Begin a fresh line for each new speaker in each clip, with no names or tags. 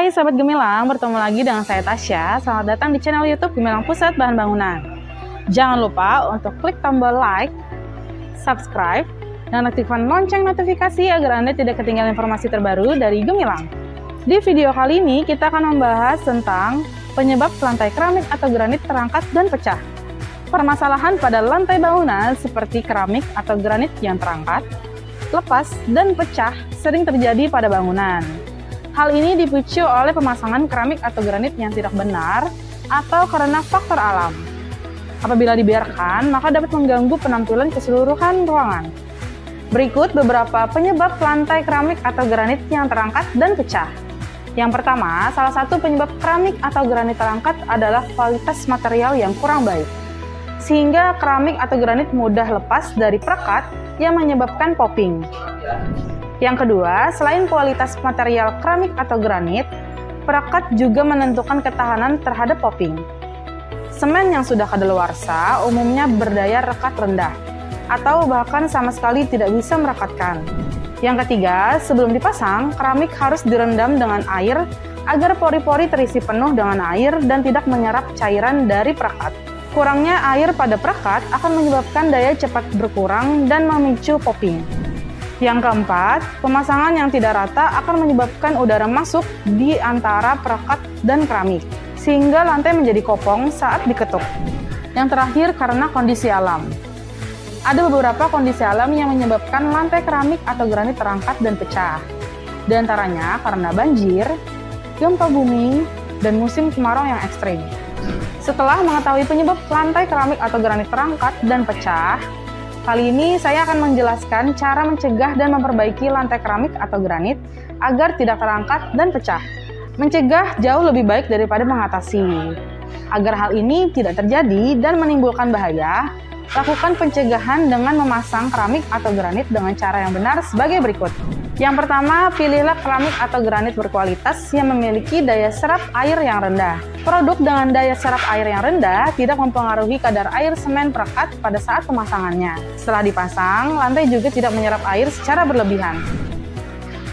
Hai Sahabat Gemilang, bertemu lagi dengan saya Tasya. Selamat datang di channel YouTube Gemilang Pusat Bahan Bangunan. Jangan lupa untuk klik tombol like, subscribe, dan aktifkan lonceng notifikasi agar Anda tidak ketinggalan informasi terbaru dari Gemilang. Di video kali ini kita akan membahas tentang penyebab lantai keramik atau granit terangkat dan pecah. Permasalahan pada lantai bangunan seperti keramik atau granit yang terangkat, lepas, dan pecah sering terjadi pada bangunan. Hal ini dipicu oleh pemasangan keramik atau granit yang tidak benar atau karena faktor alam. Apabila dibiarkan, maka dapat mengganggu penampilan keseluruhan ruangan. Berikut beberapa penyebab lantai keramik atau granit yang terangkat dan pecah. Yang pertama, salah satu penyebab keramik atau granit terangkat adalah kualitas material yang kurang baik, sehingga keramik atau granit mudah lepas dari perekat yang menyebabkan popping. Yang kedua, selain kualitas material keramik atau granit, perekat juga menentukan ketahanan terhadap popping. Semen yang sudah kadaluarsa umumnya berdaya rekat rendah, atau bahkan sama sekali tidak bisa merekatkan. Yang ketiga, sebelum dipasang, keramik harus direndam dengan air agar pori-pori terisi penuh dengan air dan tidak menyerap cairan dari perekat. Kurangnya air pada perekat akan menyebabkan daya cepat berkurang dan memicu popping. Yang keempat, pemasangan yang tidak rata akan menyebabkan udara masuk di antara perekat dan keramik, sehingga lantai menjadi kopong saat diketuk. Yang terakhir, karena kondisi alam. Ada beberapa kondisi alam yang menyebabkan lantai keramik atau granit terangkat dan pecah. Di antaranya karena banjir, gempa bumi, dan musim kemarau yang ekstrim. Setelah mengetahui penyebab lantai keramik atau granit terangkat dan pecah, kali ini saya akan menjelaskan cara mencegah dan memperbaiki lantai keramik atau granit agar tidak terangkat dan pecah. Mencegah jauh lebih baik daripada mengatasi. Agar hal ini tidak terjadi dan menimbulkan bahaya, lakukan pencegahan dengan memasang keramik atau granit dengan cara yang benar sebagai berikut. Yang pertama, pilihlah keramik atau granit berkualitas yang memiliki daya serap air yang rendah. Produk dengan daya serap air yang rendah tidak mempengaruhi kadar air semen perekat pada saat pemasangannya. Setelah dipasang, lantai juga tidak menyerap air secara berlebihan.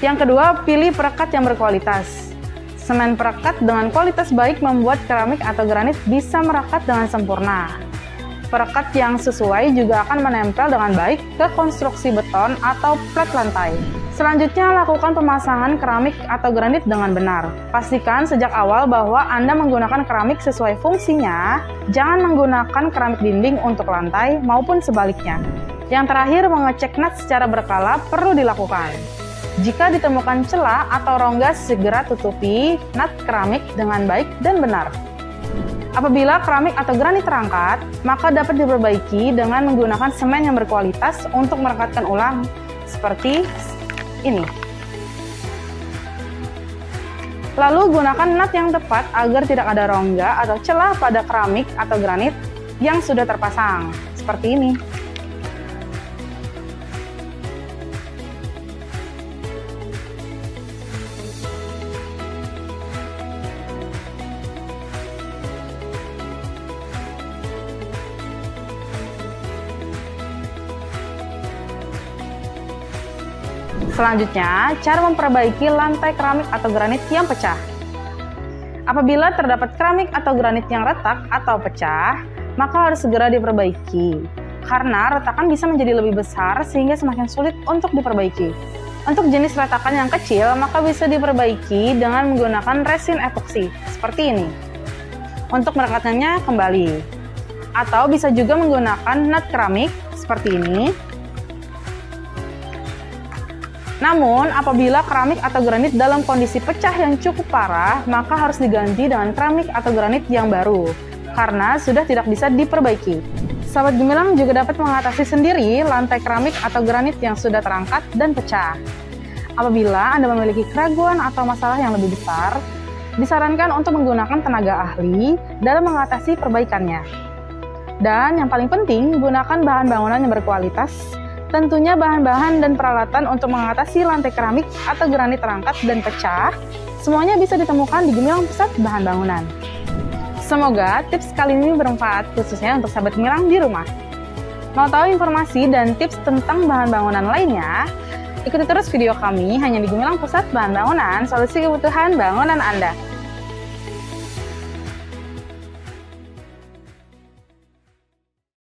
Yang kedua, pilih perekat yang berkualitas. Semen perekat dengan kualitas baik membuat keramik atau granit bisa merekat dengan sempurna. Perekat yang sesuai juga akan menempel dengan baik ke konstruksi beton atau plat lantai. Selanjutnya, lakukan pemasangan keramik atau granit dengan benar. Pastikan sejak awal bahwa Anda menggunakan keramik sesuai fungsinya, jangan menggunakan keramik dinding untuk lantai maupun sebaliknya. Yang terakhir, mengecek nut secara berkala perlu dilakukan. Jika ditemukan celah atau rongga, segera tutupi nut keramik dengan baik dan benar. Apabila keramik atau granit terangkat, maka dapat diperbaiki dengan menggunakan semen yang berkualitas untuk merekatkan ulang, seperti ini. Lalu gunakan nut yang tepat agar tidak ada rongga atau celah pada keramik atau granit yang sudah terpasang, seperti ini. Selanjutnya, cara memperbaiki lantai keramik atau granit yang pecah. Apabila terdapat keramik atau granit yang retak atau pecah, maka harus segera diperbaiki. Karena retakan bisa menjadi lebih besar sehingga semakin sulit untuk diperbaiki. Untuk jenis retakan yang kecil, maka bisa diperbaiki dengan menggunakan resin epoksi, seperti ini. Untuk merekatkannya kembali. Atau bisa juga menggunakan nut keramik, seperti ini. Namun, apabila keramik atau granit dalam kondisi pecah yang cukup parah, maka harus diganti dengan keramik atau granit yang baru, karena sudah tidak bisa diperbaiki. Sahabat Gemilang juga dapat mengatasi sendiri lantai keramik atau granit yang sudah terangkat dan pecah. Apabila Anda memiliki keraguan atau masalah yang lebih besar, disarankan untuk menggunakan tenaga ahli dalam mengatasi perbaikannya. Dan yang paling penting, gunakan bahan bangunan yang berkualitas. Tentunya bahan-bahan dan peralatan untuk mengatasi lantai keramik atau granit terangkat dan pecah, semuanya bisa ditemukan di Gemilang Pusat Bahan Bangunan. Semoga tips kali ini bermanfaat khususnya untuk sahabat Gemilang di rumah. Mau tahu informasi dan tips tentang bahan bangunan lainnya? Ikuti terus video kami hanya di Gemilang Pusat Bahan Bangunan, solusi kebutuhan bangunan Anda.